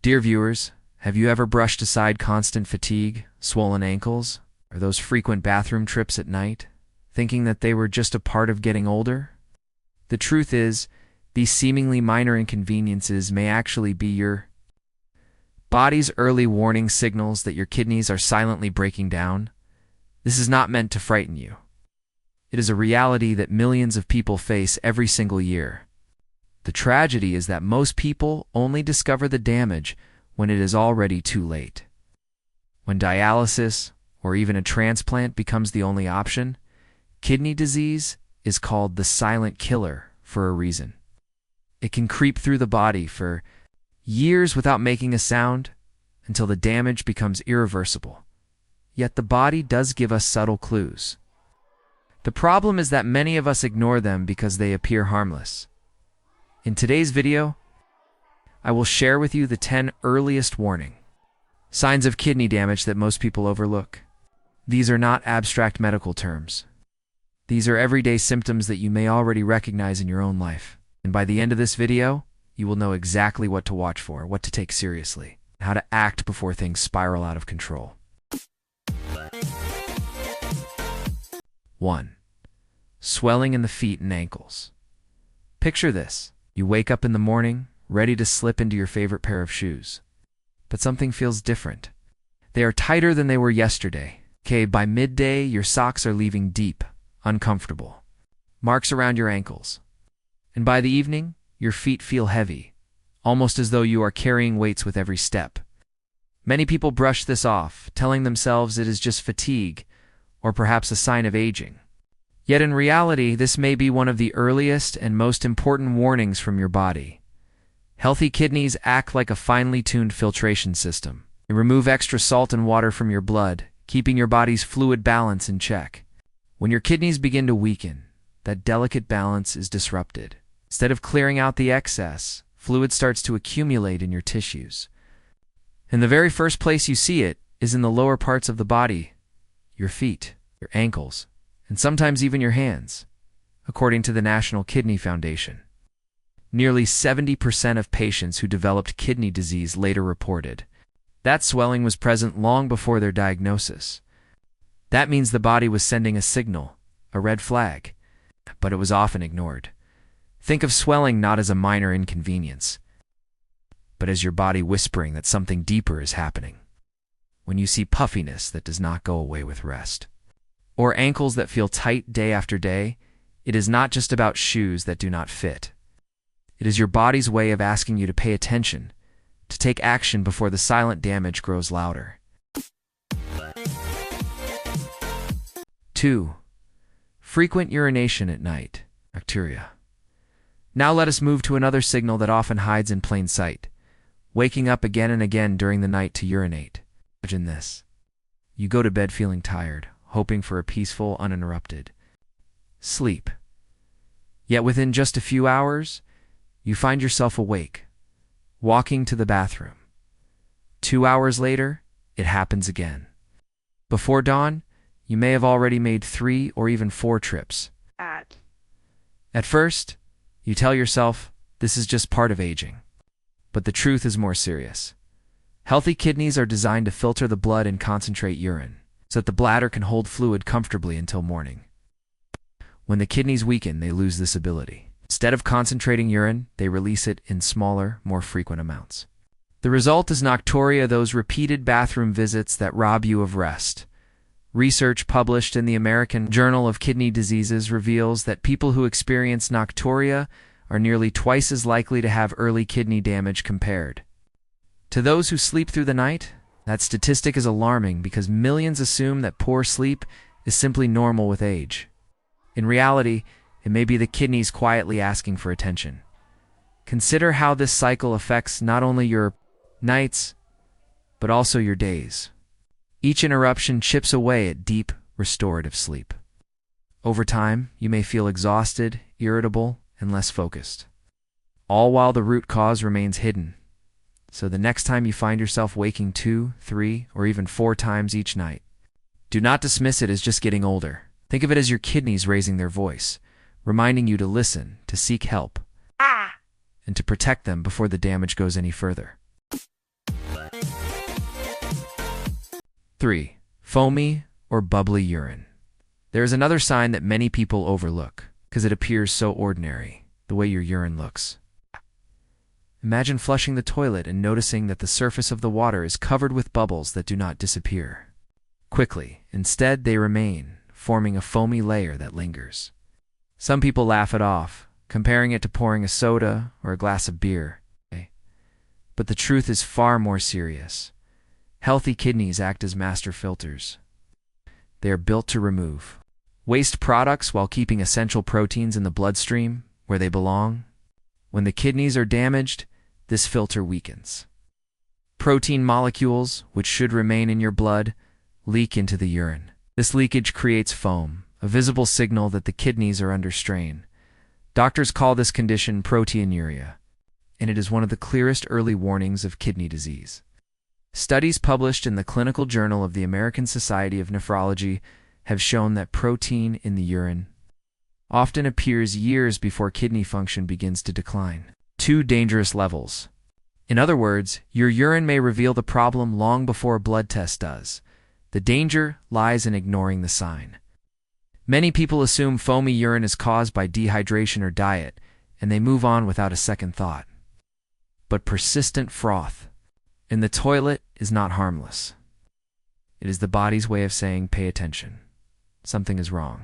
Dear viewers, have you ever brushed aside constant fatigue, swollen ankles, or those frequent bathroom trips at night, thinking that they were just a part of getting older? The truth is, these seemingly minor inconveniences may actually be your body's early warning signals that your kidneys are silently breaking down. This is not meant to frighten you. It is a reality that millions of people face every single year. The tragedy is that most people only discover the damage when it is already too late. When dialysis, or even a transplant, becomes the only option, kidney disease is called the silent killer for a reason. It can creep through the body for years without making a sound until the damage becomes irreversible. Yet the body does give us subtle clues. The problem is that many of us ignore them because they appear harmless. In today's video, I will share with you the 10 earliest warning signs of kidney damage that most people overlook. These are not abstract medical terms. These are everyday symptoms that you may already recognize in your own life. And by the end of this video, you will know exactly what to watch for, what to take seriously, and how to act before things spiral out of control. 1. Swelling in the feet and ankles. Picture this. You wake up in the morning, ready to slip into your favorite pair of shoes. But something feels different. They are tighter than they were yesterday. By midday, your socks are leaving deep, uncomfortable marks around your ankles. And by the evening, your feet feel heavy, almost as though you are carrying weights with every step. Many people brush this off, telling themselves it is just fatigue, or perhaps a sign of aging. Yet in reality, this may be one of the earliest and most important warnings from your body. Healthy kidneys act like a finely tuned filtration system. They remove extra salt and water from your blood, keeping your body's fluid balance in check. When your kidneys begin to weaken, that delicate balance is disrupted. Instead of clearing out the excess, fluid starts to accumulate in your tissues. And the very first place you see it is in the lower parts of the body, your feet, your ankles, and sometimes even your hands, according to the National Kidney Foundation. Nearly 70% of patients who developed kidney disease later reported that swelling was present long before their diagnosis. That means the body was sending a signal, a red flag, but it was often ignored. Think of swelling not as a minor inconvenience, but as your body whispering that something deeper is happening. When you see puffiness that does not go away with rest, or ankles that feel tight day after day, it is not just about shoes that do not fit. It is your body's way of asking you to pay attention, to take action before the silent damage grows louder. 2. Frequent urination at night. Bacteria. Now let us move to another signal that often hides in plain sight. Waking up again and again during the night to urinate. Imagine this. You go to bed feeling tired, hoping for a peaceful, uninterrupted sleep. Yet within just a few hours, you find yourself awake, walking to the bathroom. 2 hours later, it happens again. Before dawn, you may have already made 3 or even 4 trips. At first, you tell yourself this is just part of aging. But the truth is more serious. Healthy kidneys are designed to filter the blood and concentrate urine, so that the bladder can hold fluid comfortably until morning. When the kidneys weaken, they lose this ability. Instead of concentrating urine, they release it in smaller, more frequent amounts. The result is nocturia, those repeated bathroom visits that rob you of rest. Research published in the American Journal of Kidney Diseases reveals that people who experience nocturia are nearly twice as likely to have early kidney damage compared to those who sleep through the night. That statistic is alarming because millions assume that poor sleep is simply normal with age. In reality, it may be the kidneys quietly asking for attention. Consider how this cycle affects not only your nights, but also your days. Each interruption chips away at deep, restorative sleep. Over time, you may feel exhausted, irritable, and less focused, all while the root cause remains hidden. So the next time you find yourself waking 2, 3, or even 4 times each night, do not dismiss it as just getting older. Think of it as your kidneys raising their voice, reminding you to listen, to seek help, and to protect them before the damage goes any further. 3. Foamy or bubbly urine. There is another sign that many people overlook because it appears so ordinary, the way your urine looks. Imagine flushing the toilet and noticing that the surface of the water is covered with bubbles that do not disappear quickly. Instead, they remain, forming a foamy layer that lingers. Some people laugh it off, comparing it to pouring a soda or a glass of beer. But the truth is far more serious. Healthy kidneys act as master filters. They are built to remove waste products while keeping essential proteins in the bloodstream where they belong. When the kidneys are damaged, this filter weakens. Protein molecules, which should remain in your blood, leak into the urine. This leakage creates foam, a visible signal that the kidneys are under strain. Doctors call this condition proteinuria, and it is one of the clearest early warnings of kidney disease. Studies published in the Clinical Journal of the American Society of Nephrology have shown that protein in the urine often appears years before kidney function begins to decline. 2 dangerous levels. In other words, your urine may reveal the problem long before a blood test does. The danger lies in ignoring the sign. Many people assume foamy urine is caused by dehydration or diet, and they move on without a second thought. But persistent froth in the toilet is not harmless. It is the body's way of saying, pay attention. Something is wrong.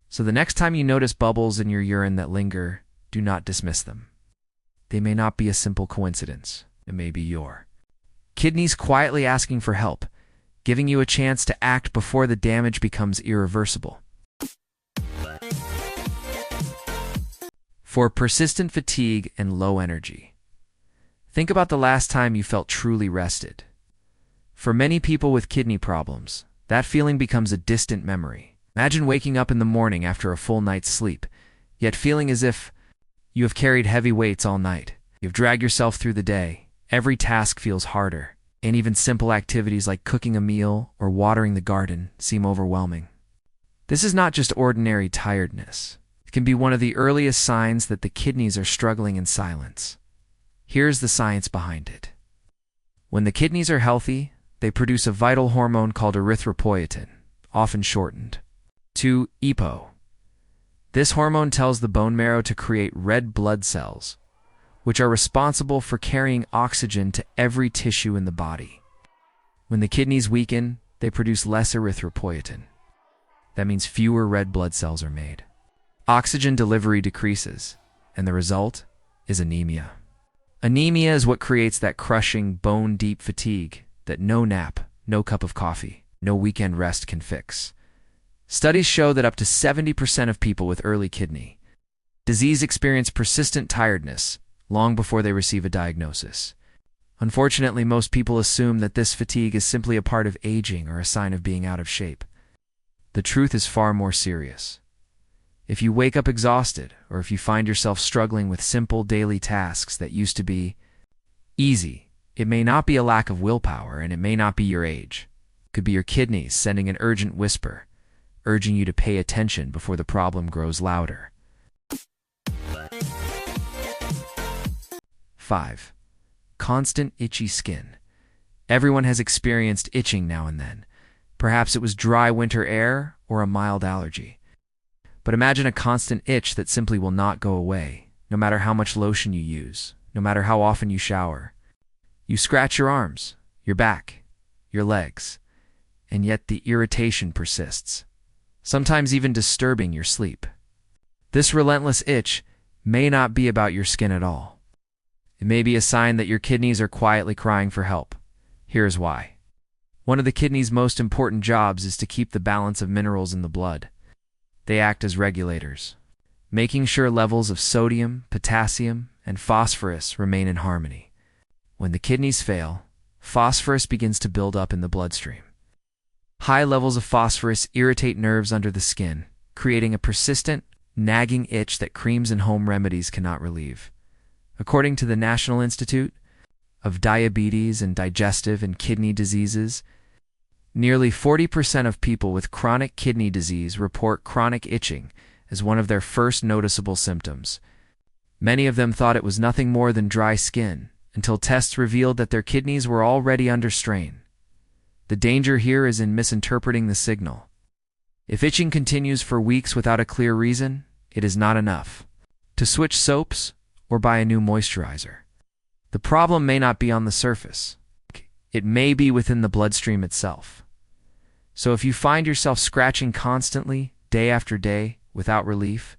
So the next time you notice bubbles in your urine that linger, do not dismiss them. They may not be a simple coincidence. It may be your kidneys quietly asking for help, giving you a chance to act before the damage becomes irreversible. For persistent fatigue and low energy. Think about the last time you felt truly rested. For many people with kidney problems, that feeling becomes a distant memory. Imagine waking up in the morning after a full night's sleep, yet feeling as if you have carried heavy weights all night. You've dragged yourself through the day. Every task feels harder, and even simple activities like cooking a meal or watering the garden seem overwhelming. This is not just ordinary tiredness. It can be one of the earliest signs that the kidneys are struggling in silence. Here's the science behind it. When the kidneys are healthy, they produce a vital hormone called erythropoietin, often shortened to EPO. This hormone tells the bone marrow to create red blood cells, which are responsible for carrying oxygen to every tissue in the body. When the kidneys weaken, they produce less erythropoietin. That means fewer red blood cells are made. Oxygen delivery decreases, and the result is anemia. Anemia is what creates that crushing, bone-deep fatigue that no nap, no cup of coffee, no weekend rest can fix. Studies show that up to 70% of people with early kidney disease experience persistent tiredness long before they receive a diagnosis. Unfortunately, most people assume that this fatigue is simply a part of aging or a sign of being out of shape. The truth is far more serious. If you wake up exhausted, or if you find yourself struggling with simple daily tasks that used to be easy, it may not be a lack of willpower, and it may not be your age. It could be your kidneys sending an urgent whisper, urging you to pay attention before the problem grows louder. 5. Constant itchy skin. Everyone has experienced itching now and then. Perhaps it was dry winter air or a mild allergy. But imagine a constant itch that simply will not go away, no matter how much lotion you use, no matter how often you shower. You scratch your arms, your back, your legs, and yet the irritation persists, sometimes even disturbing your sleep. This relentless itch may not be about your skin at all. It may be a sign that your kidneys are quietly crying for help. Here's why. One of the kidney's most important jobs is to keep the balance of minerals in the blood. They act as regulators, making sure levels of sodium, potassium, and phosphorus remain in harmony. When the kidneys fail, phosphorus begins to build up in the bloodstream. High levels of phosphorus irritate nerves under the skin, creating a persistent, nagging itch that creams and home remedies cannot relieve. According to the National Institute of Diabetes and Digestive and Kidney Diseases, nearly 40% of people with chronic kidney disease report chronic itching as one of their first noticeable symptoms. Many of them thought it was nothing more than dry skin, until tests revealed that their kidneys were already under strain. The danger here is in misinterpreting the signal. If itching continues for weeks without a clear reason, it is not enough to switch soaps or buy a new moisturizer. The problem may not be on the surface. It may be within the bloodstream itself. So if you find yourself scratching constantly, day after day, without relief,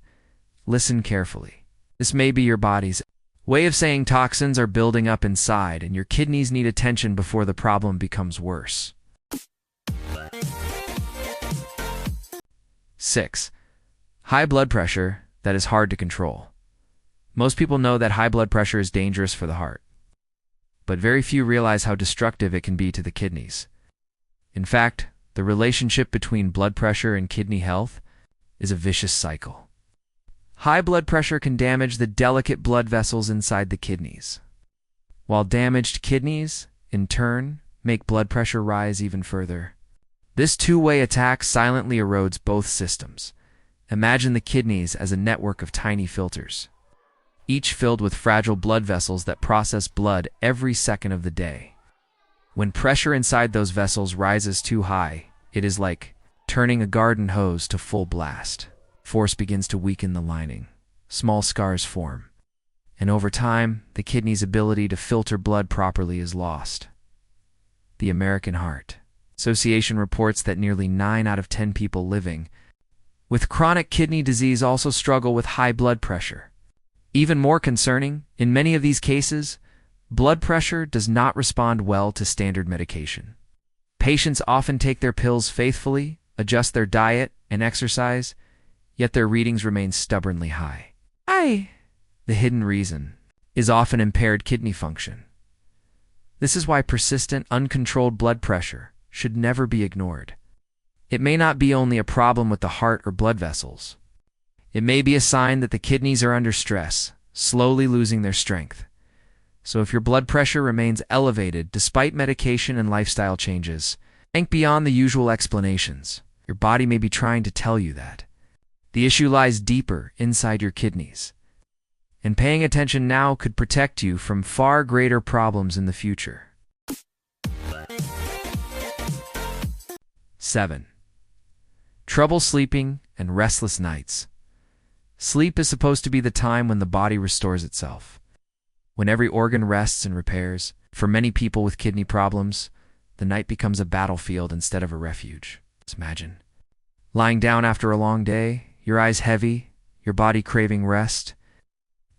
listen carefully. This may be your body's way of saying toxins are building up inside and your kidneys need attention before the problem becomes worse. 6. High blood pressure that is hard to control. Most people know that high blood pressure is dangerous for the heart, but very few realize how destructive it can be to the kidneys. In fact, the relationship between blood pressure and kidney health is a vicious cycle. High blood pressure can damage the delicate blood vessels inside the kidneys, while damaged kidneys, in turn, make blood pressure rise even further. This two-way attack silently erodes both systems. Imagine the kidneys as a network of tiny filters, each filled with fragile blood vessels that process blood every second of the day. When pressure inside those vessels rises too high, it is like turning a garden hose to full blast. Force begins to weaken the lining. Small scars form. And over time, the kidney's ability to filter blood properly is lost. The American Heart Association reports that nearly 9 out of 10 people living with chronic kidney disease also struggle with high blood pressure. Even more concerning, in many of these cases, blood pressure does not respond well to standard medication. Patients often take their pills faithfully, adjust their diet and exercise, yet their readings remain stubbornly high. The hidden reason is often impaired kidney function. This is why persistent, uncontrolled blood pressure should never be ignored. It may not be only a problem with the heart or blood vessels. It may be a sign that the kidneys are under stress, slowly losing their strength. So if your blood pressure remains elevated despite medication and lifestyle changes, think beyond the usual explanations. Your body may be trying to tell you that the issue lies deeper inside your kidneys. And paying attention now could protect you from far greater problems in the future. 7. Trouble sleeping and restless nights. Sleep is supposed to be the time when the body restores itself, when every organ rests and repairs. For many people with kidney problems, the night becomes a battlefield instead of a refuge. Just imagine lying down after a long day, your eyes heavy, your body craving rest.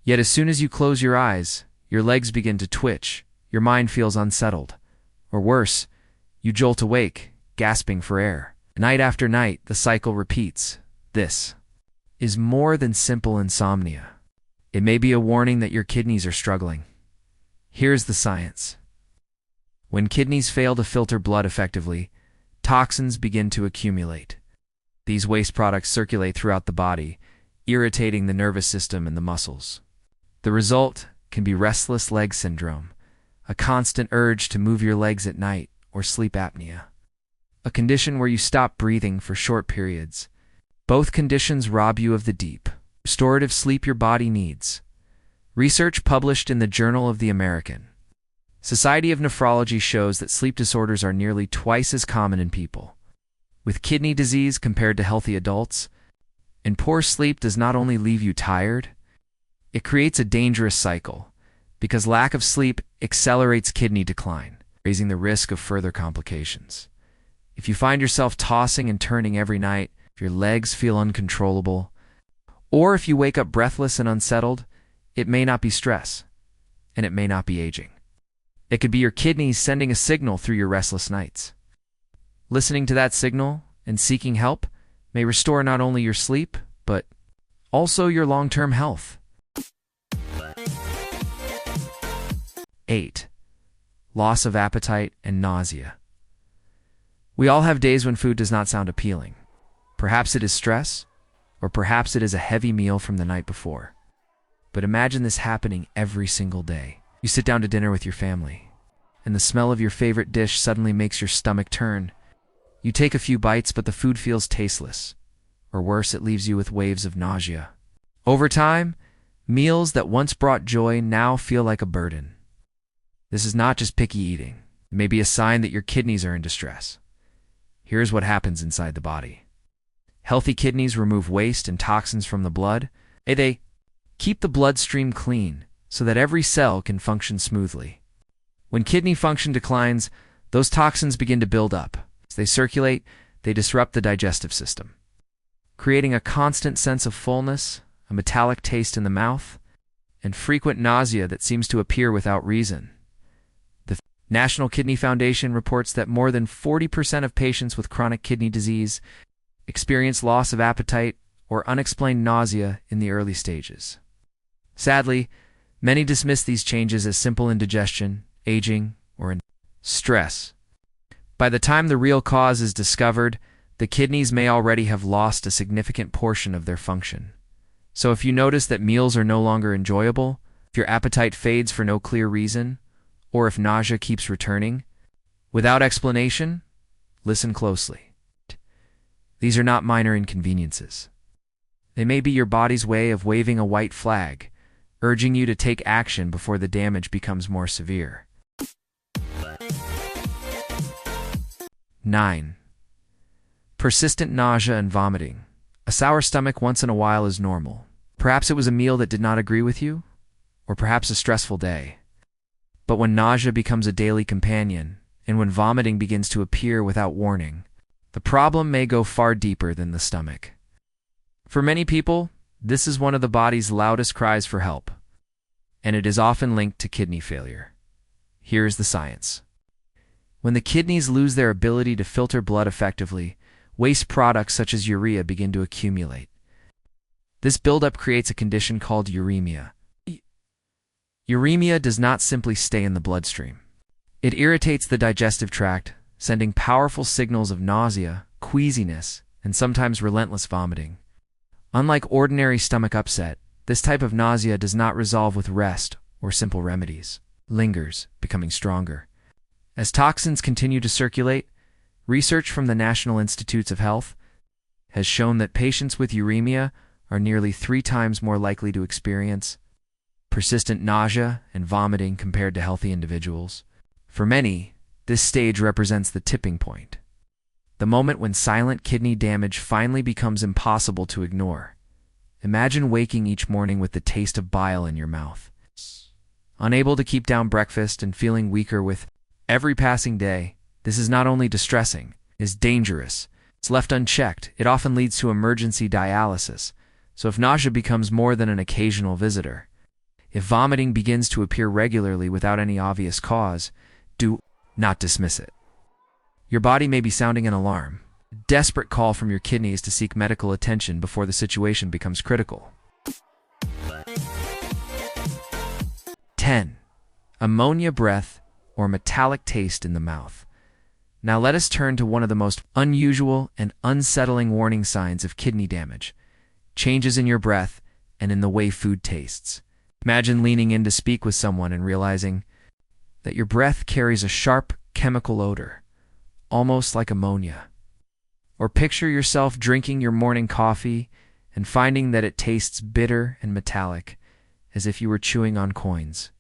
Yet as soon as you close your eyes, your legs begin to twitch, your mind feels unsettled. Or worse, you jolt awake, gasping for air. Night after night, the cycle repeats. This is more than simple insomnia. It may be a warning that your kidneys are struggling. Here's the science. When kidneys fail to filter blood effectively, toxins begin to accumulate. These waste products circulate throughout the body, irritating the nervous system and the muscles. The result can be restless leg syndrome, a constant urge to move your legs at night, or sleep apnea, a condition where you stop breathing for short periods. Both conditions rob you of the deep, restorative sleep your body needs. Research published in the Journal of the American Society of Nephrology shows that sleep disorders are nearly twice as common in people with kidney disease compared to healthy adults. And poor sleep does not only leave you tired, it creates a dangerous cycle, because lack of sleep accelerates kidney decline, raising the risk of further complications. If you find yourself tossing and turning every night, if your legs feel uncontrollable, or if you wake up breathless and unsettled, it may not be stress, and it may not be aging. It could be your kidneys sending a signal through your restless nights. Listening to that signal and seeking help may restore not only your sleep, but also your long-term health. 8. Loss of appetite and nausea. We all have days when food does not sound appealing. Perhaps it is stress, or perhaps it is a heavy meal from the night before. But imagine this happening every single day. You sit down to dinner with your family, and the smell of your favorite dish suddenly makes your stomach turn. You take a few bites, but the food feels tasteless. Or worse, it leaves you with waves of nausea. Over time, meals that once brought joy now feel like a burden. This is not just picky eating. It may be a sign that your kidneys are in distress. Here's what happens inside the body. Healthy kidneys remove waste and toxins from the blood. They keep the bloodstream clean so that every cell can function smoothly. When kidney function declines, those toxins begin to build up. As they circulate, they disrupt the digestive system, creating a constant sense of fullness, a metallic taste in the mouth, and frequent nausea that seems to appear without reason. The National Kidney Foundation reports that more than 40% of patients with chronic kidney disease experience loss of appetite or unexplained nausea in the early stages. Sadly, many dismiss these changes as simple indigestion, aging, or stress. By the time the real cause is discovered, the kidneys may already have lost a significant portion of their function. So if you notice that meals are no longer enjoyable, if your appetite fades for no clear reason, or if nausea keeps returning, without explanation, listen closely. These are not minor inconveniences. They may be your body's way of waving a white flag, urging you to take action before the damage becomes more severe. 9. Persistent nausea and vomiting. A sour stomach once in a while is normal. Perhaps it was a meal that did not agree with you, or perhaps a stressful day. But when nausea becomes a daily companion, and when vomiting begins to appear without warning, the problem may go far deeper than the stomach. For many people, this is one of the body's loudest cries for help, and it is often linked to kidney failure. Here is the science. When the kidneys lose their ability to filter blood effectively, waste products such as urea begin to accumulate. This buildup creates a condition called uremia. Uremia does not simply stay in the bloodstream. It irritates the digestive tract, sending powerful signals of nausea, queasiness, and sometimes relentless vomiting. Unlike ordinary stomach upset, this type of nausea does not resolve with rest or simple remedies. It lingers, becoming stronger. As toxins continue to circulate, research from the National Institutes of Health has shown that patients with uremia are nearly 3 times more likely to experience persistent nausea and vomiting compared to healthy individuals. For many, this stage represents the tipping point, the moment when silent kidney damage finally becomes impossible to ignore. Imagine waking each morning with the taste of bile in your mouth, unable to keep down breakfast and feeling weaker with every passing day. This is not only distressing, it is dangerous. It's left unchecked, it often leads to emergency dialysis. So if nausea becomes more than an occasional visitor, if vomiting begins to appear regularly without any obvious cause, do not dismiss it. Your body may be sounding an alarm, a desperate call from your kidneys to seek medical attention before the situation becomes critical. 10. Ammonia breath or metallic taste in the mouth. Now let us turn to one of the most unusual and unsettling warning signs of kidney damage: changes in your breath and in the way food tastes. Imagine leaning in to speak with someone and realizing that your breath carries a sharp chemical odor, almost like ammonia. Or picture yourself drinking your morning coffee and finding that it tastes bitter and metallic, as if you were chewing on coins.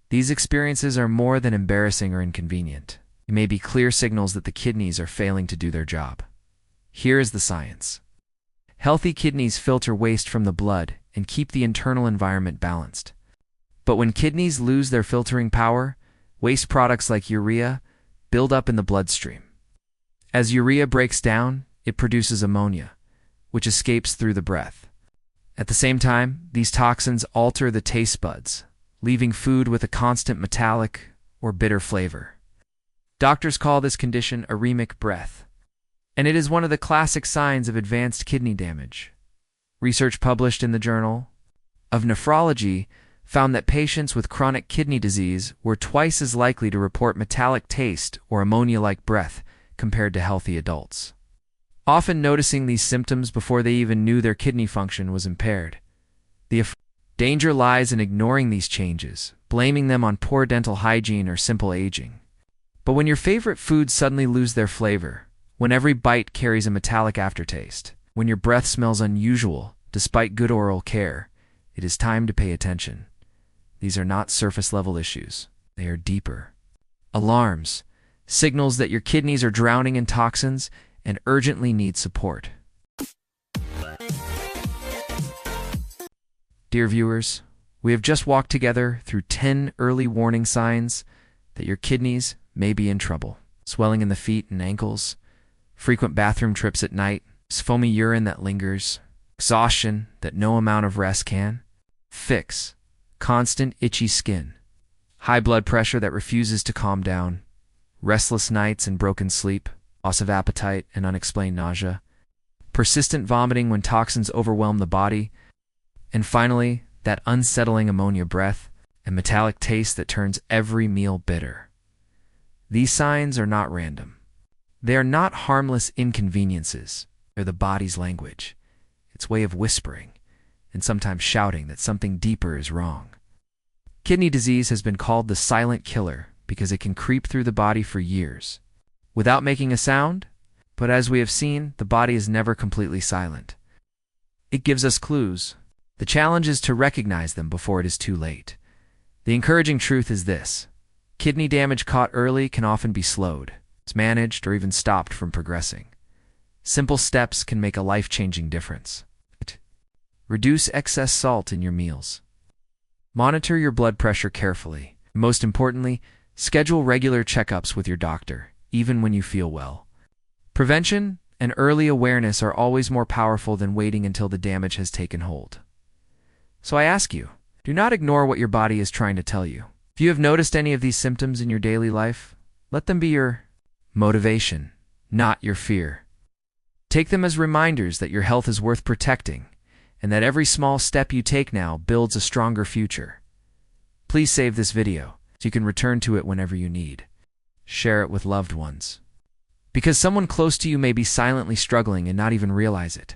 These experiences are more than embarrassing or inconvenient. They may be clear signals that the kidneys are failing to do their job. Here is the science. Healthy kidneys filter waste from the blood and keep the internal environment balanced. But when kidneys lose their filtering power, waste products like urea build up in the bloodstream. As urea breaks down, it produces ammonia, which escapes through the breath. At the same time, these toxins alter the taste buds, leaving food with a constant metallic or bitter flavor. Doctors call this condition uremic breath, and it is one of the classic signs of advanced kidney damage. Research published in the Journal of Nephrology found that patients with chronic kidney disease were twice as likely to report metallic taste or ammonia-like breath compared to healthy adults, often noticing these symptoms before they even knew their kidney function was impaired. The danger lies in ignoring these changes, blaming them on poor dental hygiene or simple aging. But when your favorite foods suddenly lose their flavor, when every bite carries a metallic aftertaste, when your breath smells unusual despite good oral care, it is time to pay attention. These are not surface-level issues. They are deeper. Alarms, signals that your kidneys are drowning in toxins and urgently need support. Dear viewers, we have just walked together through 10 early warning signs that your kidneys may be in trouble. Swelling in the feet and ankles, frequent bathroom trips at night, foamy urine that lingers, exhaustion that no amount of rest can fix, constant itchy skin, high blood pressure that refuses to calm down, restless nights and broken sleep, loss of appetite and unexplained nausea, persistent vomiting when toxins overwhelm the body, and finally, that unsettling ammonia breath and metallic taste that turns every meal bitter. These signs are not random. They are not harmless inconveniences. They're the body's language, its way of whispering, and sometimes shouting that something deeper is wrong. Kidney disease has been called the silent killer because it can creep through the body for years without making a sound, but as we have seen, the body is never completely silent. It gives us clues. The challenge is to recognize them before it is too late. The encouraging truth is this: kidney damage caught early can often be slowed, it's managed, or even stopped from progressing. Simple steps can make a life-changing difference. Reduce excess salt in your meals. Monitor your blood pressure carefully. Most importantly, schedule regular checkups with your doctor, even when you feel well. Prevention and early awareness are always more powerful than waiting until the damage has taken hold. So I ask you, do not ignore what your body is trying to tell you. If you have noticed any of these symptoms in your daily life, let them be your motivation, not your fear. Take them as reminders that your health is worth protecting, and that every small step you take now builds a stronger future. Please save this video so you can return to it whenever you need. Share it with loved ones, because someone close to you may be silently struggling and not even realize it.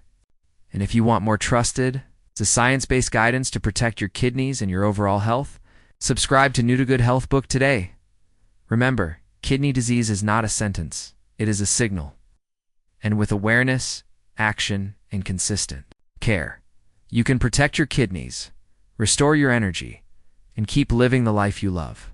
And if you want more trusted, science-based guidance to protect your kidneys and your overall health, subscribe to Nutigood HealthBook today. Remember, kidney disease is not a sentence, it is a signal. And with awareness, action, and consistent care, you can protect your kidneys, restore your energy, and keep living the life you love.